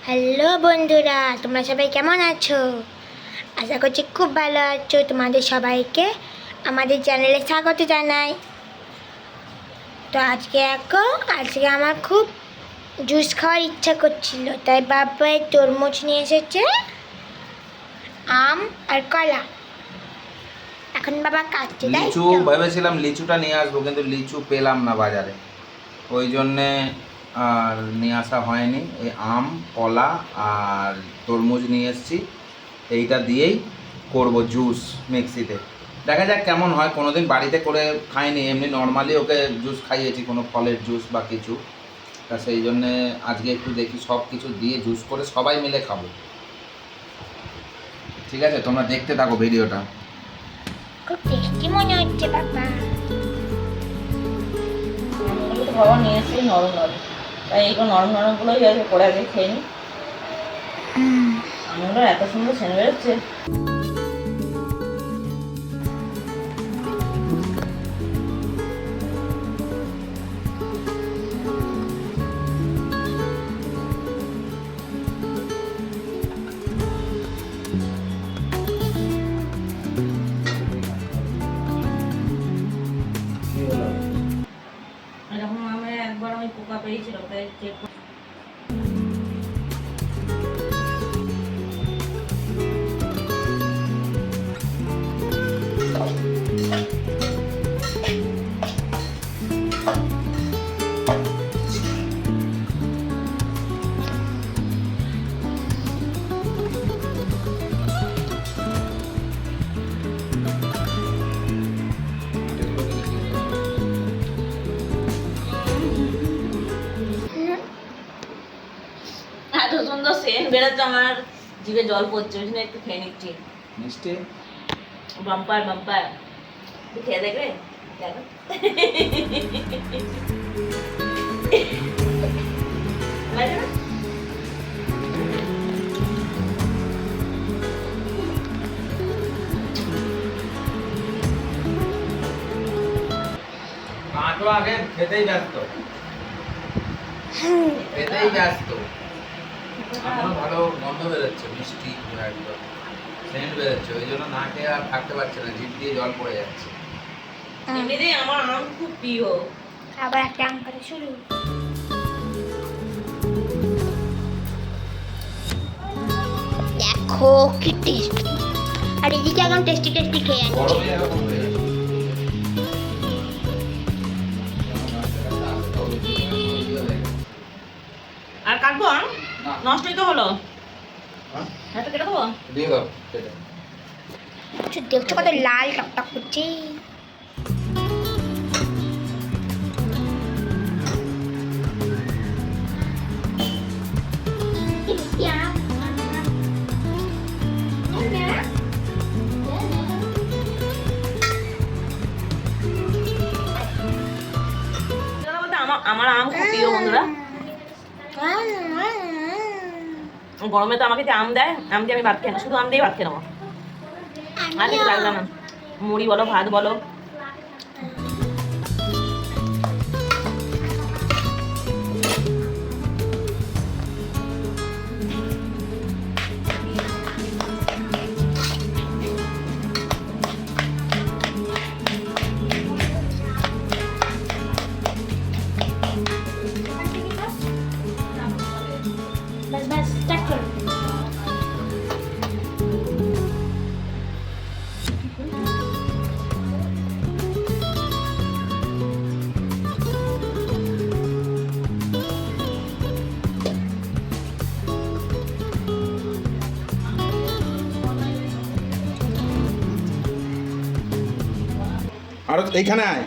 Hello বন্ধুরা, তোমরা সবাই কেমন আছো? আশা করছি খুব ভালো আছো। তোমাদের সবাইকে আমাদের চ্যানেলে স্বাগত জানাই। তো আজকে আমার খুব জুস খাওয়ার ইচ্ছা করছিল, তাই বাবা তরমুজ নিয়ে এসেছে, আম আর কলা। এখন বাবা কাটছে। লিচু ভেবেছিলাম লিচুটা নিয়ে আসবো, কিন্তু লিচু পেলাম না বাজারে, ওই জন্যে আর নিয়ে আসা হয়নি। এই আম, কলা আর তরমুজ নিয়ে এসেছি, এইটা দিয়েই করব জুস মিক্সিতে। দেখা যাক কেমন হয়। কোনোদিন বাড়িতে করে খাইনি, এমনি নর্মালি ওকে জুস খাইয়েছি, কোনো ফলের জুস বা কিছু। তা সেই জন্যে আজকে একটু দেখি সব কিছু দিয়ে জুস করে সবাই মিলে খাবো। ঠিক আছে, তোমরা দেখতে থাকো ভিডিওটা। খুব টেস্টি মনে হচ্ছে বাবা। আমগুলো তো বাবা নিয়ে এসেছি নরম নরম, তাই এইগুলো নরম নরমগুলোই আছে, করে আগে খেয়ে নিই। আমগুলো এত সুন্দর ছেনে বেরোচ্ছে। এরকম আমে একবার আমি পোকা পেয়েছিল, তাই চেক এত সুন্দর সেন্ট বেরোচ্ছে, আমার জিভে জল পড়ছে, ওই জন্য একটু খেয়ে নিচ্ছি। মিষ্টি বাম্পার বাম্পার, তুই খেয়ে দেখবে? দেখো লাগে না? কাঁটো আগে খেতেই ব্যস্ত, খেতেই ব্যস্ত। আমার ভালো গন্ধ বেরোচ্ছে, মিষ্টি একদম সেন্ট বেরোচ্ছে, ওই জন্য না খেয়ে আর থাকতে পারছে না, জিভ দিয়ে জল পড়ে যাচ্ছে। এমনিতেই আমার আম খুব প্রিয়। আবার একটা আম কাটা শুরু। দেখো কি টেস্টি, আর এদিকে এখন টেস্টি টেস্টি খেয়ে আনছি। গরমে এরকম হয়ে যাচ্ছে। আর কাটবো? না। নষ্টই তো হলো, হ্যাঁ? হাতে কেটে দেবো। দিয়ে দাও সেটা। দেখছো কত লাল টকটক করছে। আমার আম খুব প্রিয় বন্ধুরা। গরমে তো আমাকে যে আম দেয়, আম দিয়ে আমি ভাত খেয়ে শুধু আম দিয়ে ভাত খেয়ে নেবো, আর কিছু লাগবে না। মুড়ি বলো, ভাত বলো। बस बस स्टार्ट करो। আর এইখানে আয়।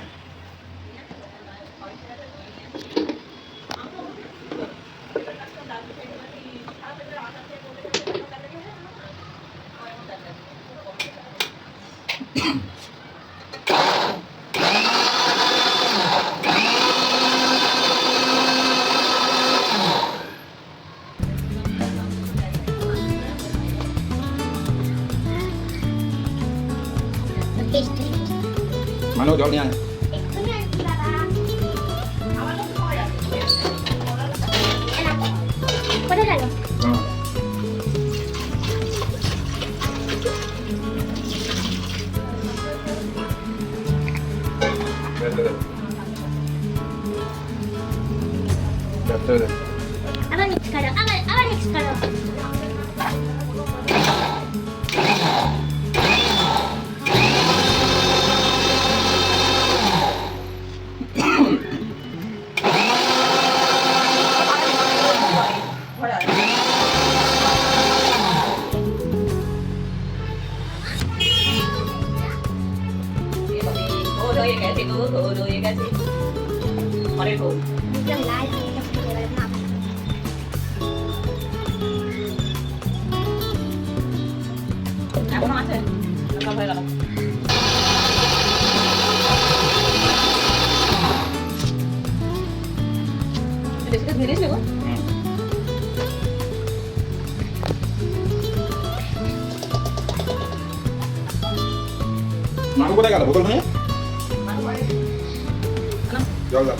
टेस्टी মানে জল নিয়ে আয়। কোথায় গেল। আবার মিক্স করো, আবার মিক্স করো। হয়ে গেছে গোল হয়ে গেছে পরের গোল একদম লাল হয়ে গেছে, এবার মাপ। এখনো আছে সব হয়ে গেল বেশি ধীরে ছিল মাগো কোথায় গেল বোতল নিয়ে জল দাও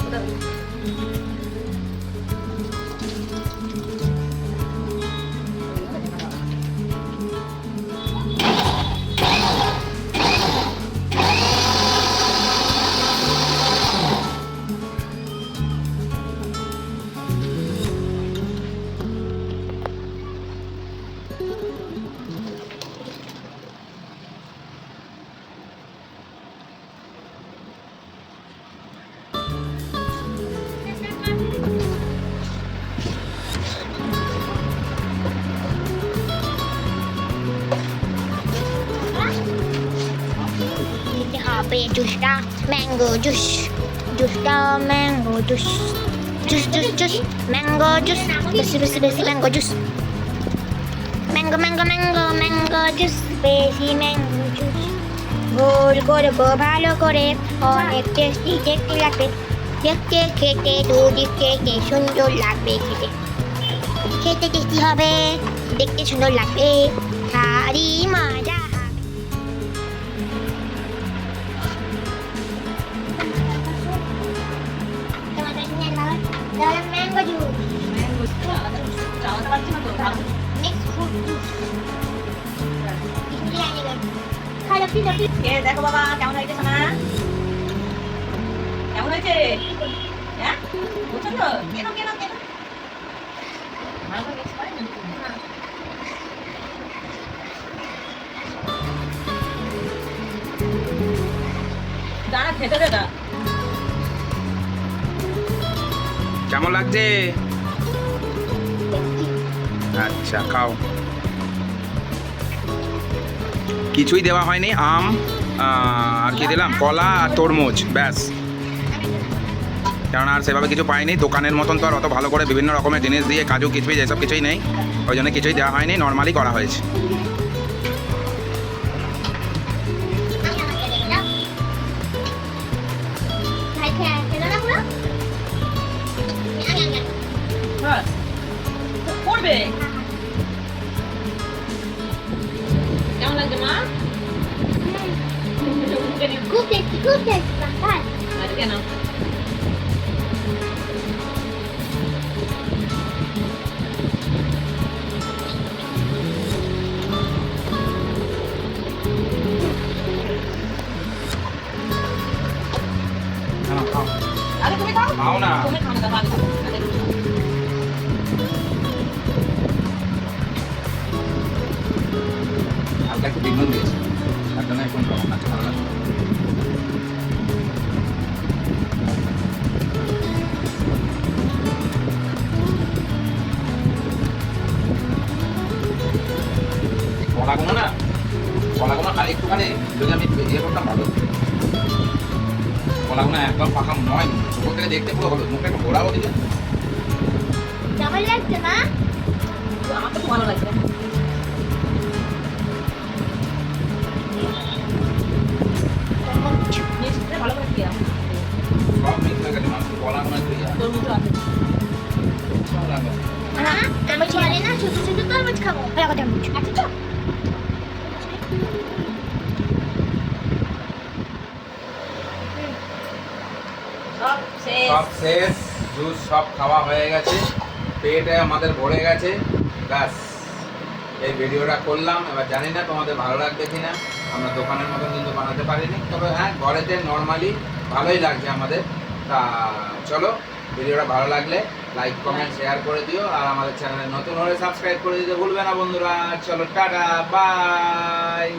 নিতে হবে জুসটা, ম্যাঙ্গো জুস, জুসটা mango juice, juice juice juice, mango juice, বেশি বেশি বেশি mango juice, mango mango mango mango juice, বেশি ম্যাঙ্গো জুস। গোল করবো ভালো করে, অনেক টেস্টি দেখতে লাগবে, দেখতে খেতে দুদিক থেকে সুন্দর লাগবে খেতে, খেতে টেস্টি হবে, দেখতে সুন্দর লাগবে, ভারী মজা হবে। ম্যাঙ্গো জুস, চালাতে পারছি না তো নেক্সট ফ্রুট জুস, খালো পিলো পিলো। দেখো বাবা কেমন হয়েছে সোনা কেমন হয়েছে হ্যাঁ পছন্দ কেন কেন কেন ভালো করে mix করে নিন। দাঁড়া খেতে দে না কেমন লাগছে আচ্ছা খাও কিছুই দেওয়া হয়নি আম আর কি দিলাম কলা আর তরমুজ ব্যাস কারণ আর সেভাবে কিছু পাইনি দোকানের মতন তো আর অত ভালো করে বিভিন্ন রকমের জিনিস দিয়ে কাজু কিচমিচ এসব কিছুই নেই ওই জন্য কিছুই দেওয়া হয়নি নর্মালি করা হয়েছে হ্যাঁ করবে কেমন লাগছে মা খুব টেস্টি, খুব টেস্টি, বাবা। আজকে না আরে তুমি খাও খাও না তুমি খাও না দাদা আগে খাও আগে তুমি খাও। হালকা একটু বিঘ্ন দিয়েছে তার জন্য এখন কেমন লাগছে ভালো লাগছে কলাগুলো খালি একটুখানি যদি আমি ইয়ে করতাম ভালো কলাগুলো একদম পাকা নয় উপর থেকে দেখতে পুরো হলো মুখে একটু ঘোরাও দিকে কেমন লাগছে মা? আমার তো খুব ভালো লাগছে মিষ্টিটা ভালো করে খেয়ে সব মিক্স হয়ে গেছে মানুষ কলা মনে হয় তোর মুখে আছে ভালো লাগবে আমি বলে না শুধু শুধু তরমুজ খাবো, ভালো কথা তরমুজ আচ্ছা তো সব শেষ সব শেষ জুস সব খাওয়া হয়ে গেছে পেটে আমাদের ভরে গেছে। ব্যাস, এই ভিডিওটা করলাম। এবার জানি না তোমাদের ভালো লাগবে কিনা। আমরা দোকানের মতন কিন্তু বানাতে পারিনি, তবে হ্যাঁ ঘরেতে নর্মালি ভালোই লাগছে আমাদের। তা চলো, ভিডিওটা ভালো লাগলে লাইক কমেন্ট শেয়ার করে দিও, আর আমাদের চ্যানেলে নতুন হলে সাবস্ক্রাইব করে দিতে ভুলবে না বন্ধুরা। চলো টাটা, বাই।